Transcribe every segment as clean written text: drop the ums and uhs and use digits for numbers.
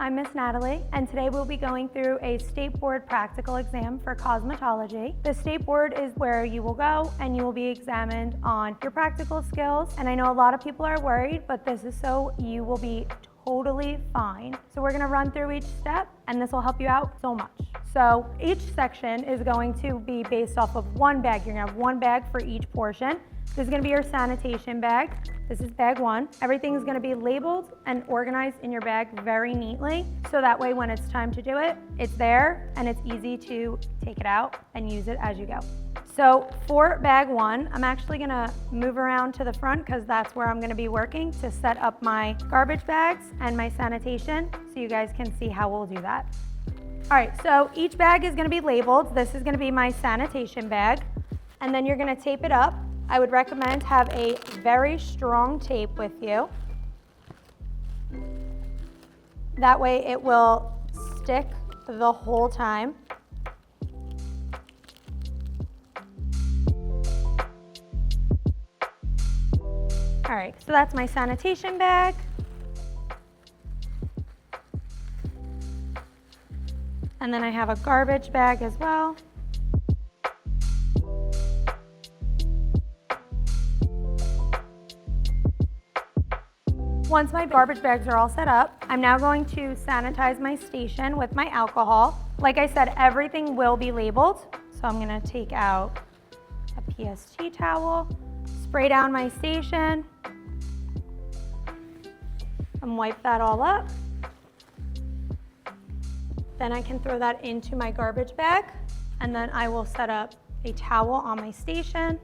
I'm Miss Natalie, and today we'll be going through a state board practical exam for cosmetology. The state board is where you will go and you will be examined on your practical skills. And I know a lot of people are worried, but this is so you will be totally fine. So we're gonna run through each step and this will help you out so much. So each section is going to be based off of one bag. You're gonna have one bag for each portion. This is gonna be your sanitation bag. This is bag one. Everything's gonna be labeled and organized in your bag very neatly. So that way when it's time to do it, it's there and it's easy to take it out and use it as you go. So for bag one, I'm actually gonna move around to the front because that's where I'm gonna be working to set up my garbage bags and my sanitation so you guys can see how we'll do that. All right, so each bag is gonna be labeled. This is gonna be my sanitation bag, and then you're gonna tape it up. I would recommend have a very strong tape with you. That way it will stick the whole time. All right, so that's my sanitation bag. And then I have a garbage bag as well. Once my garbage bags are all set up, I'm now going to sanitize my station with my alcohol. Like I said, everything will be labeled. So I'm gonna take out a PST towel, spray down my station, and wipe that all up. Then I can throw that into my garbage bag, and then I will set up a towel on my station.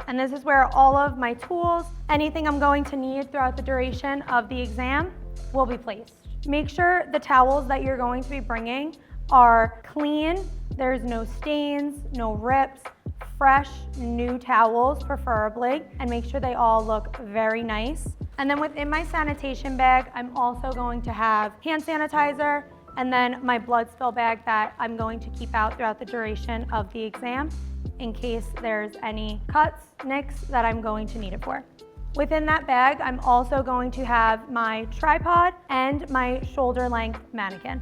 And this is where all of my tools, anything I'm going to need throughout the duration of the exam will be placed. Make sure the towels that you're going to be bringing are clean, there's no stains, no rips, fresh, new towels preferably, and make sure they all look very nice. And then within my sanitation bag, I'm also going to have hand sanitizer and then my blood spill bag that I'm going to keep out throughout the duration of the exam in case there's any cuts, nicks that I'm going to need it for. Within that bag, I'm also going to have my tripod and my shoulder length mannequin.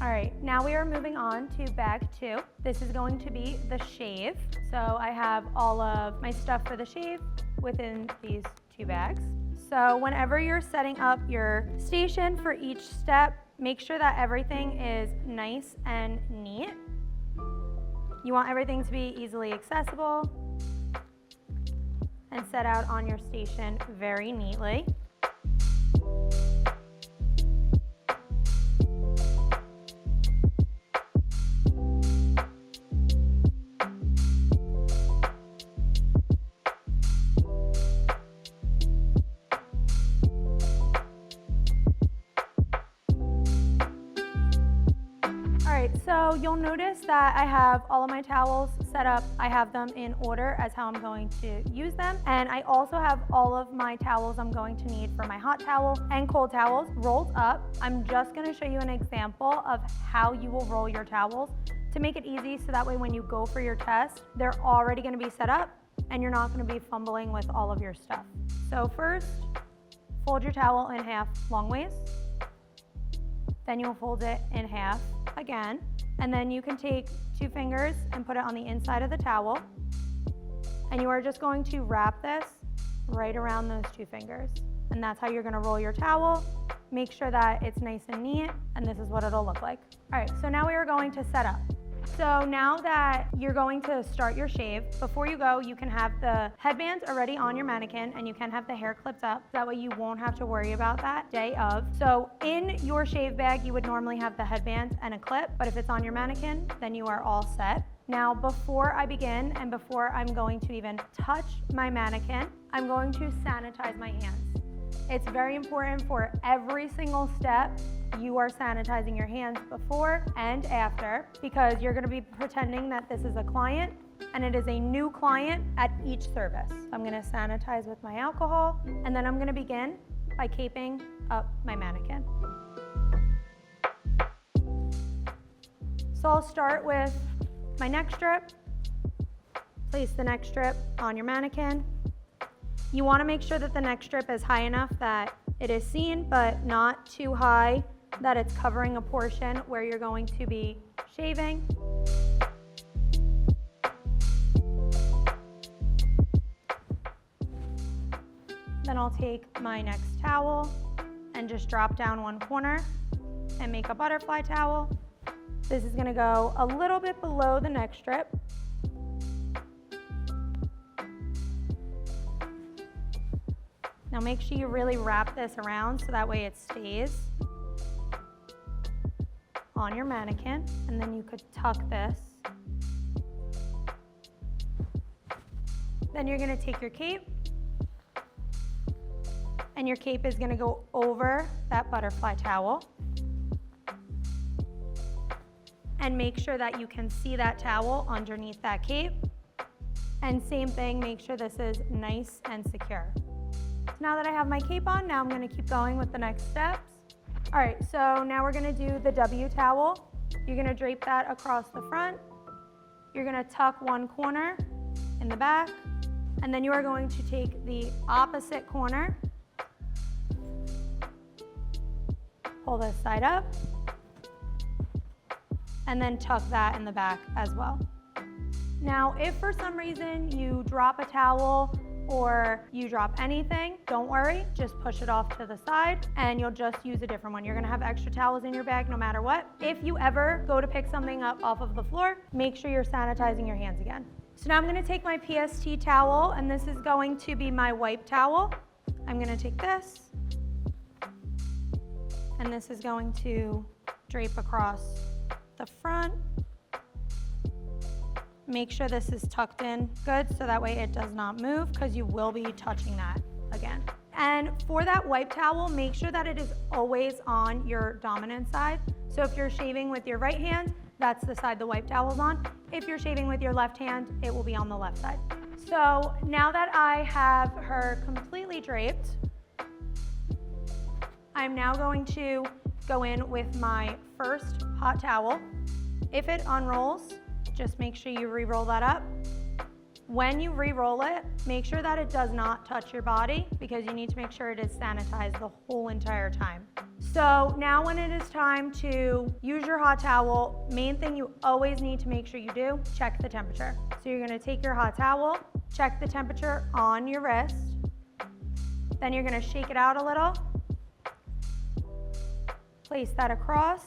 All right, now we are moving on to bag two. This is going to be the shave. So I have all of my stuff for the shave within these two bags. So whenever you're setting up your station for each step, make sure that everything is nice and neat. You want everything to be easily accessible and set out on your station very neatly. So you'll notice that I have all of my towels set up. I have them in order as how I'm going to use them. And I also have all of my towels I'm going to need for my hot towel and cold towels rolled up. I'm just gonna show you an example of how you will roll your towels to make it easy so that way when you go for your test, they're already gonna be set up and you're not gonna be fumbling with all of your stuff. So first, fold your towel in half long ways. Then you'll fold it in half again. And then you can take two fingers and put it on the inside of the towel. And you are just going to wrap this right around those two fingers. And that's how you're gonna roll your towel. Make sure that it's nice and neat, and this is what it'll look like. All right, so now we are going to set up. So now that you're going to start your shave, before you go, you can have the headbands already on your mannequin and you can have the hair clipped up. That way you won't have to worry about that day of. So in your shave bag, you would normally have the headband and a clip, but if it's on your mannequin, then you are all set. Now, before I begin and before I'm going to even touch my mannequin, I'm going to sanitize my hands. It's very important for every single step you are sanitizing your hands before and after because you're gonna be pretending that this is a client and it is a new client at each service. I'm gonna sanitize with my alcohol and then I'm gonna begin by caping up my mannequin. So I'll start with my neck strip. Place the neck strip on your mannequin. You want to make sure that the neck strip is high enough that it is seen, but not too high that it's covering a portion where you're going to be shaving. Then I'll take my next towel and just drop down one corner and make a butterfly towel. This is gonna go a little bit below the neck strip. Now make sure you really wrap this around so that way it stays on your mannequin, and then you could tuck this. Then you're gonna take your cape, and your cape is gonna go over that butterfly towel. And make sure that you can see that towel underneath that cape. And same thing, make sure this is nice and secure. So now that I have my cape on, now I'm gonna keep going with the next steps. All right, so now we're gonna do the W towel. You're gonna drape that across the front. You're gonna tuck one corner in the back, and then you are going to take the opposite corner, pull this side up, and then tuck that in the back as well. Now, if for some reason you drop a towel or you drop anything, don't worry, just push it off to the side and you'll just use a different one. You're gonna have extra towels in your bag no matter what. If you ever go to pick something up off of the floor, make sure you're sanitizing your hands again. So now I'm gonna take my PST towel, and this is going to be my wipe towel. I'm gonna take this, and this is going to drape across the front. Make sure this is tucked in good so that way it does not move, because you will be touching that again. And for that wipe towel, make sure that it is always on your dominant side. So if you're shaving with your right hand, that's the side the wipe towel's on. If you're shaving with your left hand, it will be on the left side. So now that I have her completely draped, I'm now going to go in with my first hot towel. If it unrolls, just make sure you re-roll that up. When you re-roll it, make sure that it does not touch your body, because you need to make sure it is sanitized the whole entire time. So now when it is time to use your hot towel, main thing you always need to make sure you do, check the temperature. So you're gonna take your hot towel, check the temperature on your wrist, then you're gonna shake it out a little, place that across,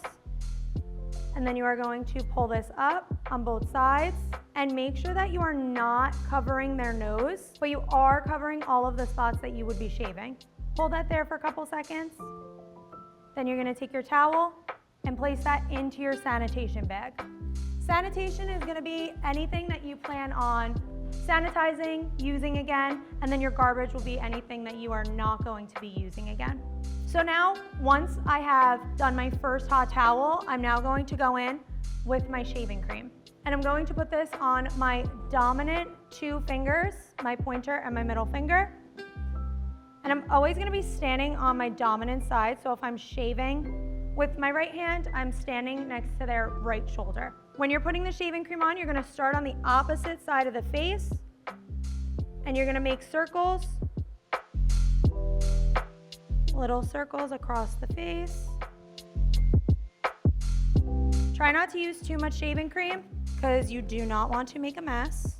and then you are going to pull this up on both sides, and make sure that you are not covering their nose, but you are covering all of the spots that you would be shaving. Hold that there for a couple seconds. Then you're gonna take your towel and place that into your sanitation bag. Sanitation is gonna be anything that you plan on sanitizing, using again, and then your garbage will be anything that you are not going to be using again. So now, once I have done my first hot towel, I'm now going to go in with my shaving cream. And I'm going to put this on my dominant two fingers, my pointer and my middle finger. And I'm always gonna be standing on my dominant side. So if I'm shaving with my right hand, I'm standing next to their right shoulder. When you're putting the shaving cream on, you're gonna start on the opposite side of the face, and you're gonna make circles, little circles across the face. Try not to use too much shaving cream, because you do not want to make a mess.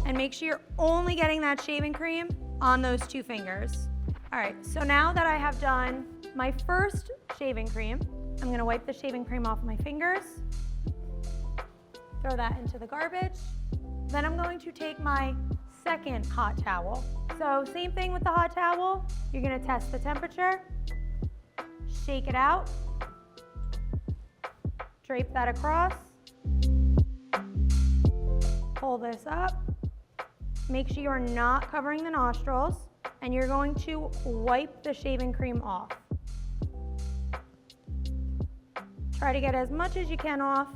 And make sure you're only getting that shaving cream on those two fingers. All right, so now that I have done my first shaving cream, I'm gonna wipe the shaving cream off my fingers, throw that into the garbage. Then I'm going to take my second hot towel. So same thing with the hot towel, you're gonna test the temperature, shake it out, drape that across, pull this up, make sure you're not covering the nostrils, and you're going to wipe the shaving cream off. Try to get as much as you can off.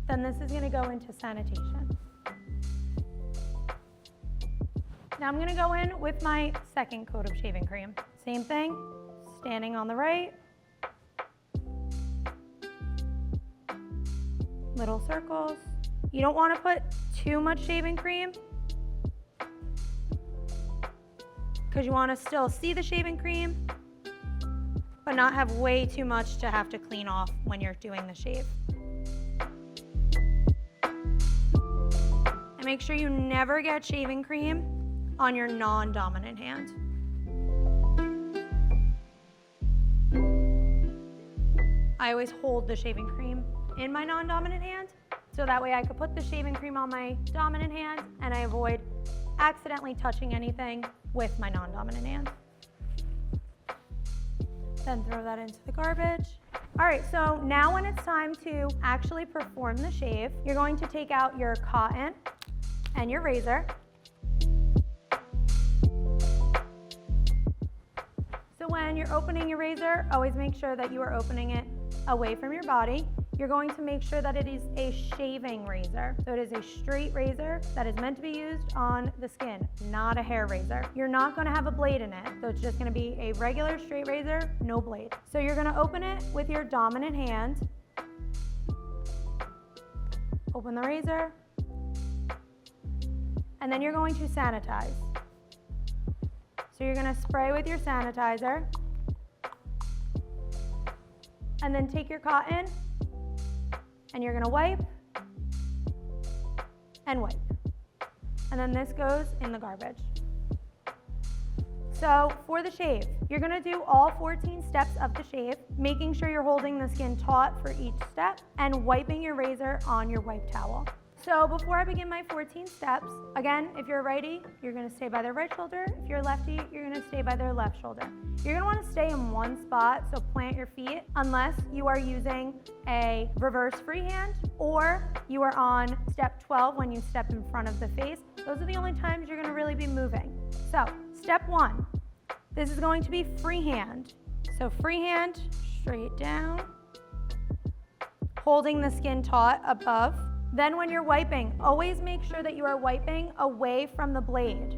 Then this is gonna go into sanitation. Now I'm gonna go in with my second coat of shaving cream. Same thing, standing on the right, little circles, You don't want to put too much shaving cream because you want to still see the shaving cream, but not have way too much to have to clean off when you're doing the shave. And make sure you never get shaving cream on your non-dominant hand. I always hold the shaving cream in my non-dominant hand, so that way I could put the shaving cream on my dominant hand and I avoid accidentally touching anything with my non-dominant hand. Then throw that into the garbage. All right, so now when it's time to actually perform the shave, you're going to take out your cotton and your razor. So when you're opening your razor, always make sure that you are opening it away from your body. You're going to make sure that it is a shaving razor. So it is a straight razor that is meant to be used on the skin, not a hair razor. You're not going to have a blade in it, so it's just going to be a regular straight razor, no blade. So you're going to open it with your dominant hand. Open the razor. And then you're going to sanitize. So you're going to spray with your sanitizer. And then take your cotton and you're gonna wipe and wipe. And then this goes in the garbage. So for the shave, you're gonna do all 14 steps of the shave, making sure you're holding the skin taut for each step and wiping your razor on your wipe towel. So before I begin my 14 steps, again, if you're a righty, you're gonna stay by their right shoulder. If you're a lefty, you're gonna stay by their left shoulder. You're gonna wanna stay in one spot, so plant your feet, unless you are using a reverse freehand or you are on step 12 when you step in front of the face. Those are the only times you're gonna really be moving. So step 1, this is going to be freehand. So freehand, straight down, holding the skin taut above. Then when you're wiping, always make sure that you are wiping away from the blade.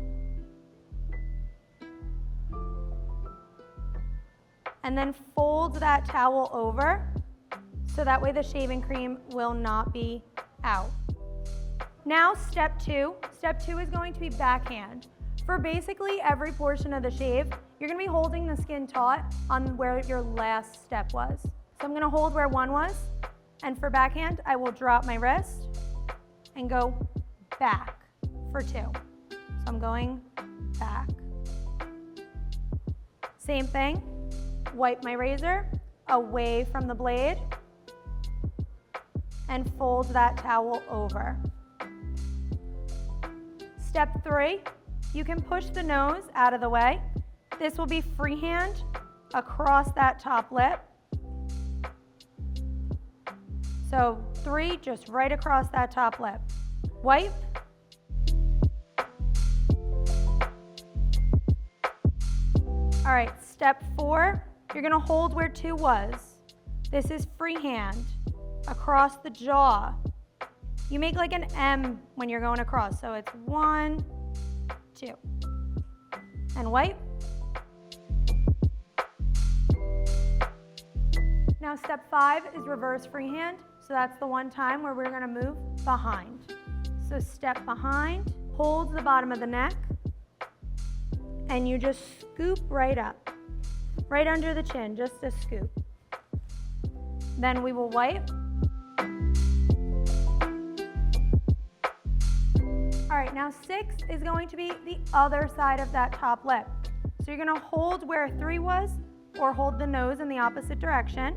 And then fold that towel over so that way the shaving cream will not be out. Now step 2. Step 2 is going to be backhand. For basically every portion of the shave, you're gonna be holding the skin taut on where your last step was. So I'm gonna hold where 1 was. And for backhand, I will drop my wrist and go back for 2. So I'm going back. Same thing, wipe my razor away from the blade and fold that towel over. Step 3, you can push the nose out of the way. This will be freehand across that top lip. So 3, just right across that top lip. Wipe. All right, step 4, you're gonna hold where 2 was. This is freehand across the jaw. You make like an M when you're going across. So it's 1, 2. And wipe. Now step 5 is reverse freehand. So that's the one time where we're gonna move behind. So step behind, hold the bottom of the neck, and you just scoop right up, right under the chin, just a scoop. Then we will wipe. All right, now 6 is going to be the other side of that top lip. So you're gonna hold where 3 was, or hold the nose in the opposite direction.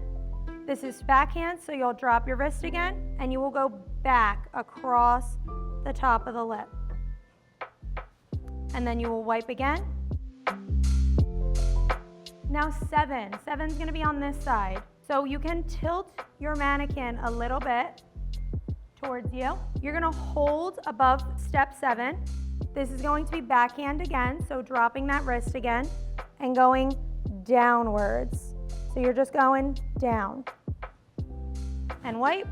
This is backhand, so you'll drop your wrist again, and you will go back across the top of the lip. And then you will wipe again. Now 7. 7's gonna be on this side. So you can tilt your mannequin a little bit towards you. You're gonna hold above step 7. This is going to be backhand again, so dropping that wrist again and going downwards. So you're just going down. And wipe.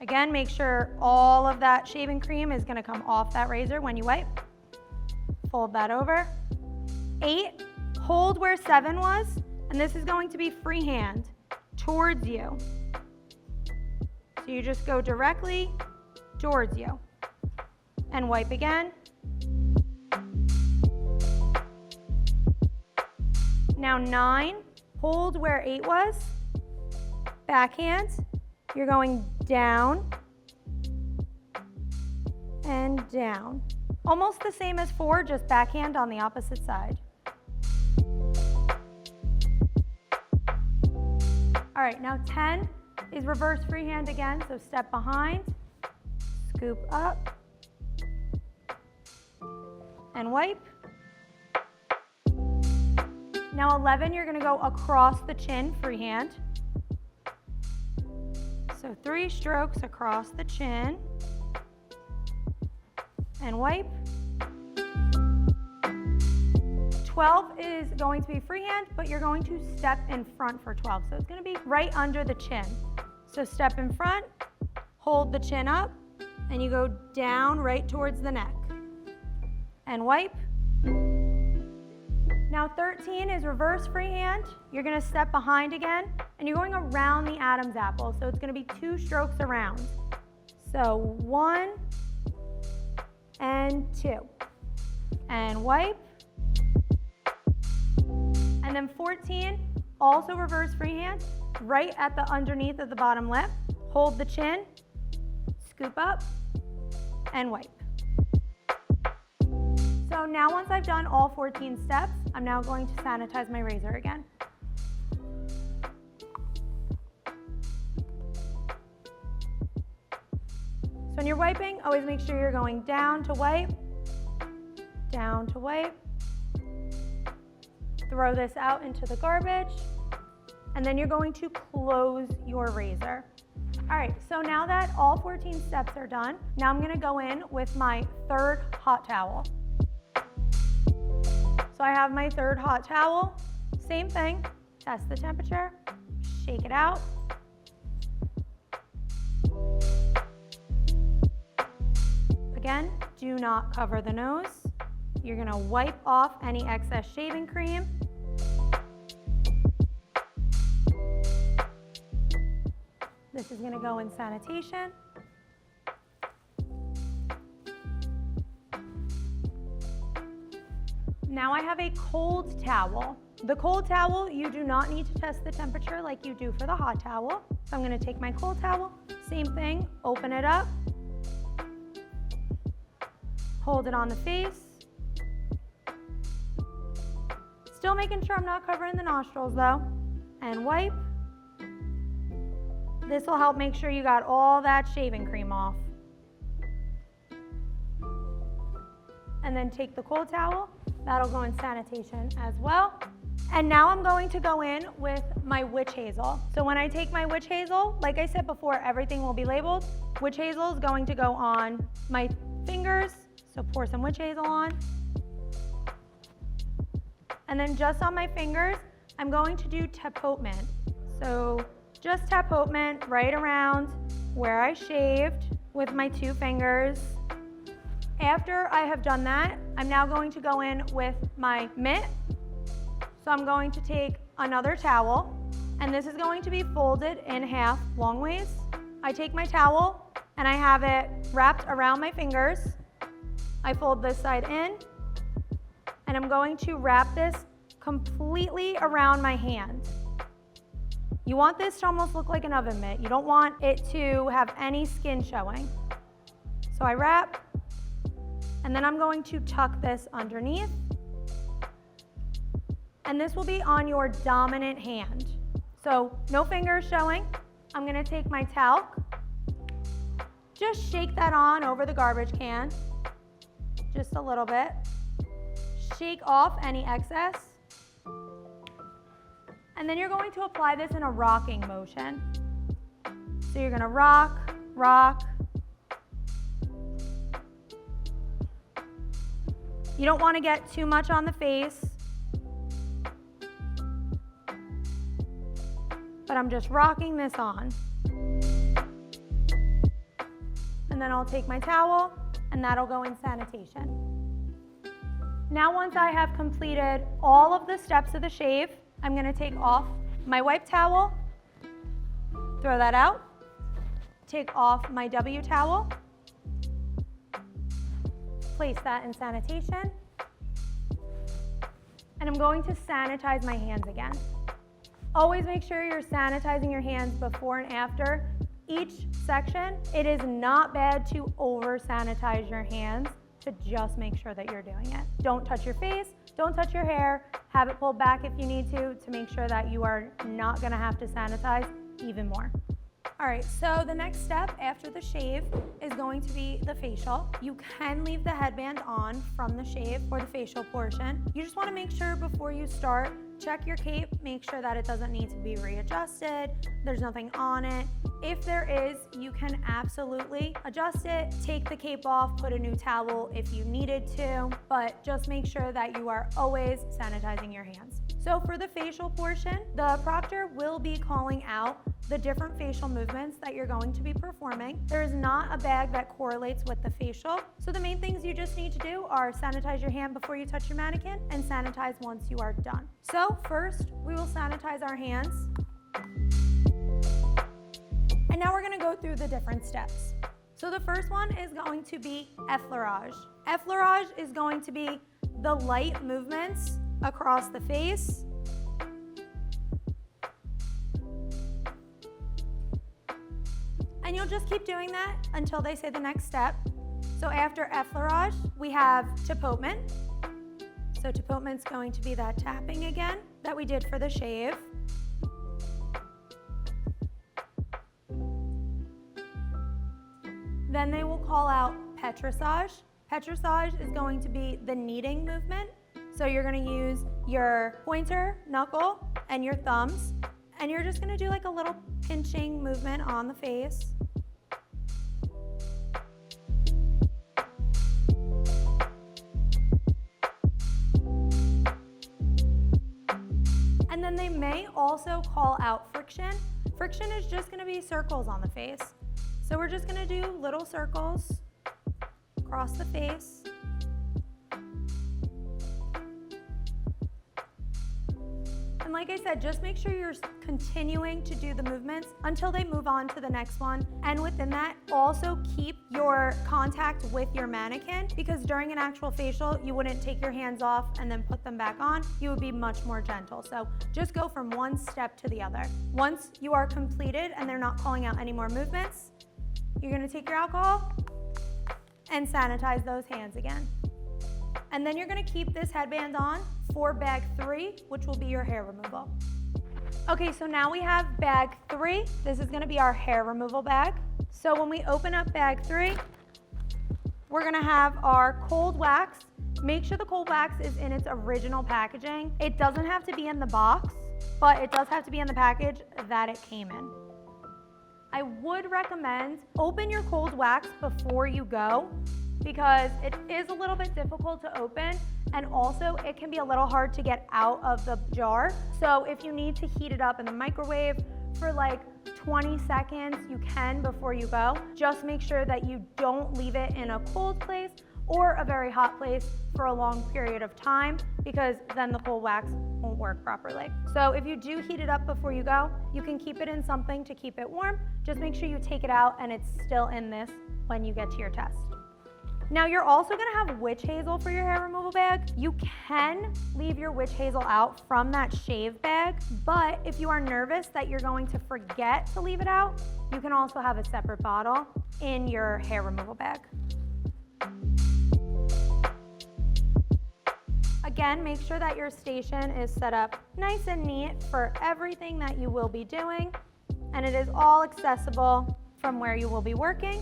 Again, make sure all of that shaving cream is gonna come off that razor when you wipe. Fold that over. 8, hold where 7 was, and this is going to be freehand towards you. So you just go directly towards you and wipe again. Now 9, hold where 8 was, backhand, you're going down and down. Almost the same as 4, just backhand on the opposite side. All right, now 10 is reverse freehand again, so step behind, scoop up, and wipe. Now 11, you're gonna go across the chin, freehand. So 3 strokes across the chin, and wipe. 12 is going to be freehand, but you're going to step in front for 12. So it's gonna be right under the chin. So step in front, hold the chin up, and you go down right towards the neck, and wipe. Now 13 is reverse freehand. You're gonna step behind again, and you're going around the Adam's apple. So it's gonna be 2 strokes around. So 1 and 2, and wipe. And then 14, also reverse freehand, right at the underneath of the bottom lip. Hold the chin, scoop up, and wipe. So now once I've done all 14 steps, I'm now going to sanitize my razor again. So when you're wiping, always make sure you're going down to wipe, down to wipe. Throw this out into the garbage, and then you're going to close your razor. All right, so now that all 14 steps are done, now I'm gonna go in with my 3rd hot towel. So I have my 3rd hot towel, same thing, test the temperature, shake it out. Again, do not cover the nose. You're gonna wipe off any excess shaving cream. This is gonna go in sanitation. Now I have a cold towel. The cold towel, you do not need to test the temperature like you do for the hot towel. So I'm gonna take my cold towel, same thing, open it up, hold it on the face. Still making sure I'm not covering the nostrils though, and wipe. This will help make sure you got all that shaving cream off. And then take the cold towel, that'll go in sanitation as well. And now I'm going to go in with my witch hazel. So when I take my witch hazel, like I said before, everything will be labeled. Witch hazel is going to go on my fingers, so pour some witch hazel on. And then just on my fingers, I'm going to do tapotement. So just tapotement right around where I shaved with my 2 fingers. After I have done that, I'm now going to go in with my mitt. So I'm going to take another towel, and this is going to be folded in half long ways. I take my towel and I have it wrapped around my fingers. I fold this side in, and I'm going to wrap this completely around my hand. You want this to almost look like an oven mitt. You don't want it to have any skin showing. So I wrap, and then I'm going to tuck this underneath. And this will be on your dominant hand. So no fingers showing. I'm gonna take my talc, just shake that on over the garbage can, just a little bit. Shake off any excess. And then you're going to apply this in a rocking motion. So you're gonna rock, rock. You don't wanna get too much on the face, but I'm just rocking this on. And then I'll take my towel, and that'll go in sanitation. Now once I have completed all of the steps of the shave, I'm gonna take off my wipe towel, throw that out, take off my W towel, place that in sanitation, and I'm going to sanitize my hands again. Always make sure you're sanitizing your hands before and after each section. It is not bad to over sanitize your hands, to just make sure that you're doing it. Don't touch your face, don't touch your hair, have it pulled back if you need to make sure that you are not gonna have to sanitize even more. All right, so the next step after the shave is going to be the facial. You can leave the headband on from the shave for the facial portion. You just wanna make sure before you start, check your cape, make sure that it doesn't need to be readjusted, there's nothing on it. If there is, you can absolutely adjust it, take the cape off, put a new towel if you needed to, but just make sure that you are always sanitizing your hands. So for the facial portion, the proctor will be calling out the different facial movements that you're going to be performing. There is not a bag that correlates with the facial. So the main things you just need to do are sanitize your hand before you touch your mannequin and sanitize once you are done. So first, we will sanitize our hands. And now we're gonna go through the different steps. So the first one is going to be effleurage. Effleurage is going to be the light movements across the face. And you'll just keep doing that until they say the next step. So after effleurage, we have tapotement. So tapotement's going to be that tapping again that we did for the shave. Then they will call out pétrissage. Pétrissage is going to be the kneading movement. So you're gonna use your pointer, knuckle, and your thumbs, and you're just gonna do like a little pinching movement on the face. And then they may also call out friction. Friction is just gonna be circles on the face. So we're just gonna do little circles across the face. And like I said, just make sure you're continuing to do the movements until they move on to the next one. And within that, also keep your contact with your mannequin, because during an actual facial, you wouldn't take your hands off and then put them back on. You would be much more gentle. So just go from one step to the other. Once you are completed and they're not calling out any more movements, you're gonna take your alcohol and sanitize those hands again. And then you're gonna keep this headband on for bag 3, which will be your hair removal. Okay, so now we have bag 3. This is gonna be our hair removal bag. So when we open up bag 3, we're gonna have our cold wax. Make sure the cold wax is in its original packaging. It doesn't have to be in the box, but it does have to be in the package that it came in. I would recommend open your cold wax before you go, because it is a little bit difficult to open, and also it can be a little hard to get out of the jar. So if you need to heat it up in the microwave for like 20 seconds, you can before you go. Just make sure that you don't leave it in a cold place or a very hot place for a long period of time, because then the cold wax won't work properly. So if you do heat it up before you go, you can keep it in something to keep it warm. Just make sure you take it out and it's still in this when you get to your test. Now you're also gonna have witch hazel for your hair removal bag. You can leave your witch hazel out from that shave bag, but if you are nervous that you're going to forget to leave it out, you can also have a separate bottle in your hair removal bag. Again, make sure that your station is set up nice and neat for everything that you will be doing, and it is all accessible from where you will be working.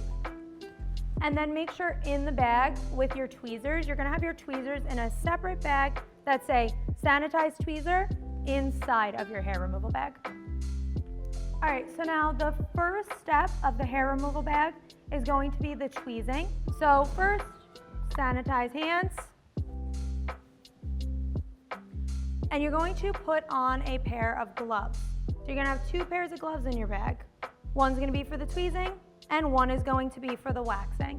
And then make sure in the bag with your tweezers, you're gonna have your tweezers in a separate bag that say sanitized tweezer inside of your hair removal bag. All right, so now the first step of the hair removal bag is going to be the tweezing. So first, sanitize hands. And you're going to put on a pair of gloves. So you're gonna have 2 pairs of gloves in your bag. One's gonna be for the tweezing, and one is going to be for the waxing.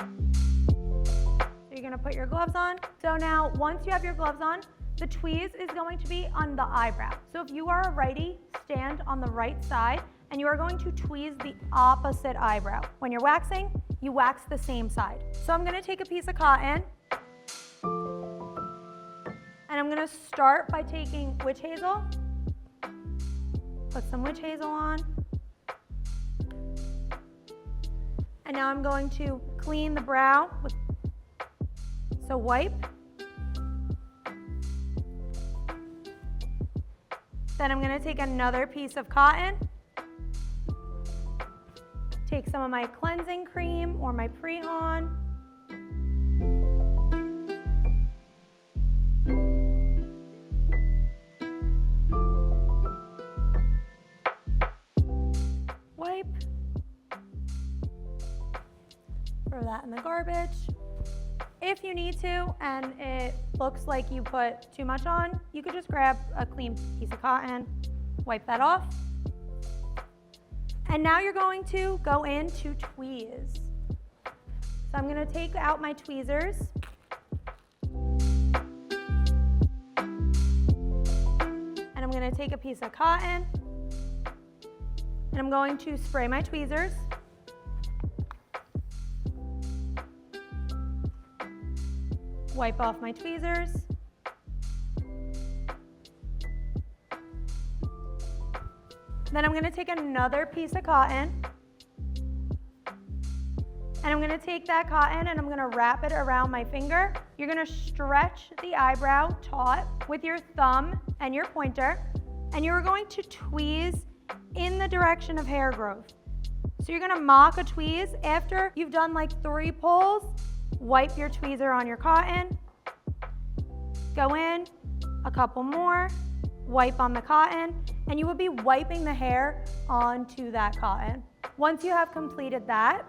So you're gonna put your gloves on. So now, once you have your gloves on, the tweeze is going to be on the eyebrow. So if you are a righty, stand on the right side and you are going to tweeze the opposite eyebrow. When you're waxing, you wax the same side. So I'm gonna take a piece of cotton, and I'm gonna start by taking witch hazel, put some witch hazel on, and now I'm going to clean the brow with, so wipe. Then I'm gonna take another piece of cotton, take some of my cleansing cream or my pre-on, wipe, throw that in the garbage. If you need to and it looks like you put too much on, you could just grab a clean piece of cotton, wipe that off. And now you're going to go in to tweeze. So I'm going to take out my tweezers. And I'm going to take a piece of cotton. And I'm going to spray my tweezers. Wipe off my tweezers. Then I'm going to take another piece of cotton, and I'm going to take that cotton and I'm going to wrap it around my finger. You're going to stretch the eyebrow taut with your thumb and your pointer, and you're going to tweeze in the direction of hair growth. So you're going to mock a tweeze. After you've done like 3 pulls, wipe your tweezer on your cotton, go in, a couple more, wipe on the cotton, and you will be wiping the hair onto that cotton. Once you have completed that,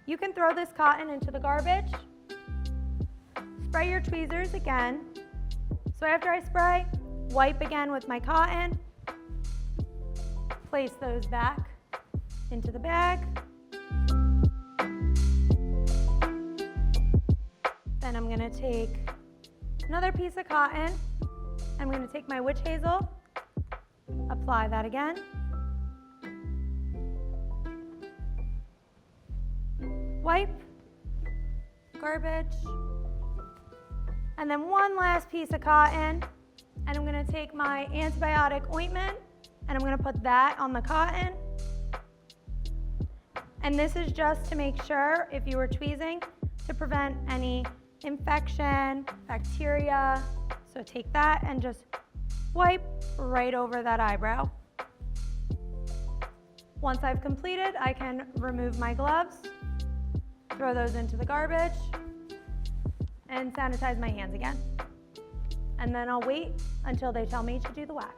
you can throw this cotton into the garbage, spray your tweezers again. So after I spray, wipe again with my cotton, place those back into the bag. Then I'm gonna take another piece of cotton. I'm gonna take my witch hazel, apply that again. Wipe, garbage, and then one last piece of cotton, and I'm gonna take my antibiotic ointment and I'm gonna put that on the cotton. And this is just to make sure, if you were tweezing, to prevent any infection, bacteria. So take that and just wipe right over that eyebrow. Once I've completed, I can remove my gloves, throw those into the garbage, and sanitize my hands again. And then I'll wait until they tell me to do the wax.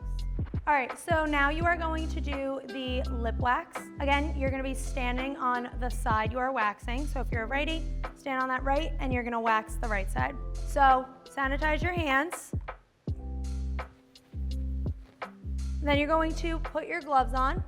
All right, so now you are going to do the lip wax. Again, you're gonna be standing on the side you are waxing. So if you're a righty, stand on that right, and you're gonna wax the right side. So sanitize your hands. Then you're going to put your gloves on.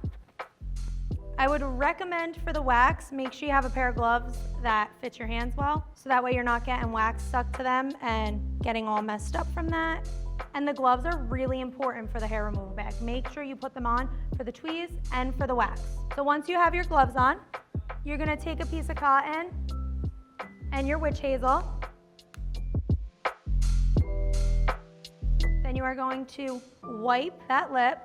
I would recommend for the wax, make sure you have a pair of gloves that fit your hands well, so that way you're not getting wax stuck to them and getting all messed up from that. And the gloves are really important for the hair removal bag. Make sure you put them on for the tweeze and for the wax. So once you have your gloves on, you're gonna take a piece of cotton and your witch hazel. Then you are going to wipe that lip.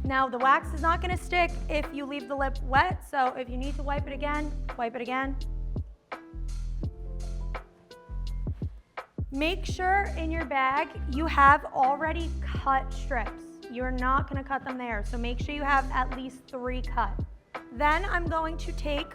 Now the wax is not gonna stick if you leave the lip wet, so if you need to wipe it again, wipe it again. Make sure in your bag you have already cut strips. You're not gonna cut them there, so make sure you have at least 3 cut. Then I'm going to take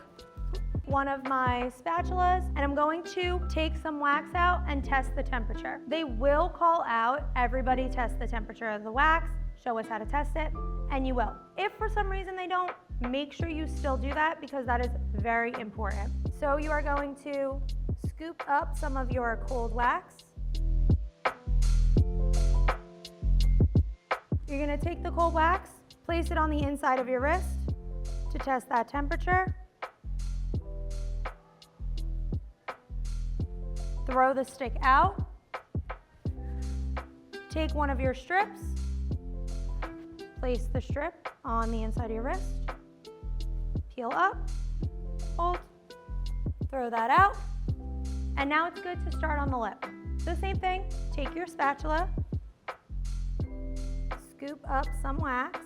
one of my spatulas and I'm going to take some wax out and test the temperature. They will call out, everybody test the temperature of the wax, show us how to test it, and you will. If for some reason they don't, make sure you still do that because that is very important. So you are going to scoop up some of your cold wax. You're gonna take the cold wax, place it on the inside of your wrist to test that temperature. Throw the stick out. Take one of your strips, Place the strip on the inside of your wrist. Peel up, hold, throw that out. And now it's good to start on the lip. So same thing, take your spatula, scoop up some wax.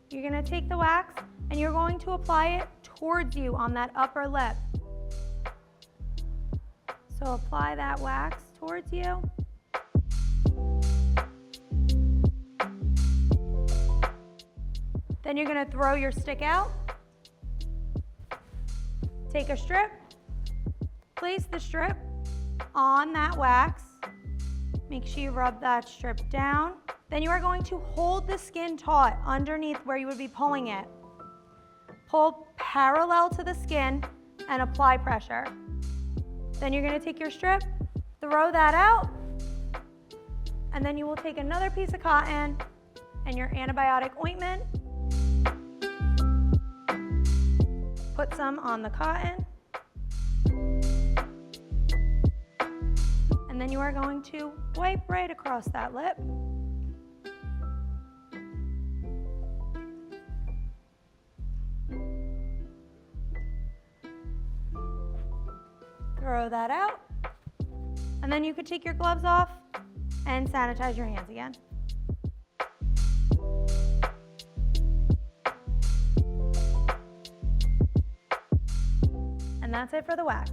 You're gonna take the wax and you're going to apply it towards you on that upper lip. So apply that wax towards you. Then you're gonna throw your stick out. Take a strip, place the strip on that wax. Make sure you rub that strip down. Then you are going to hold the skin taut underneath where you would be pulling it. Pull parallel to the skin and apply pressure. Then you're gonna take your strip, throw that out, and then you will take another piece of cotton and your antibiotic ointment. Put some on the cotton. And then you are going to wipe right across that lip. Throw that out. And then you could take your gloves off and sanitize your hands again. And that's it for the wax.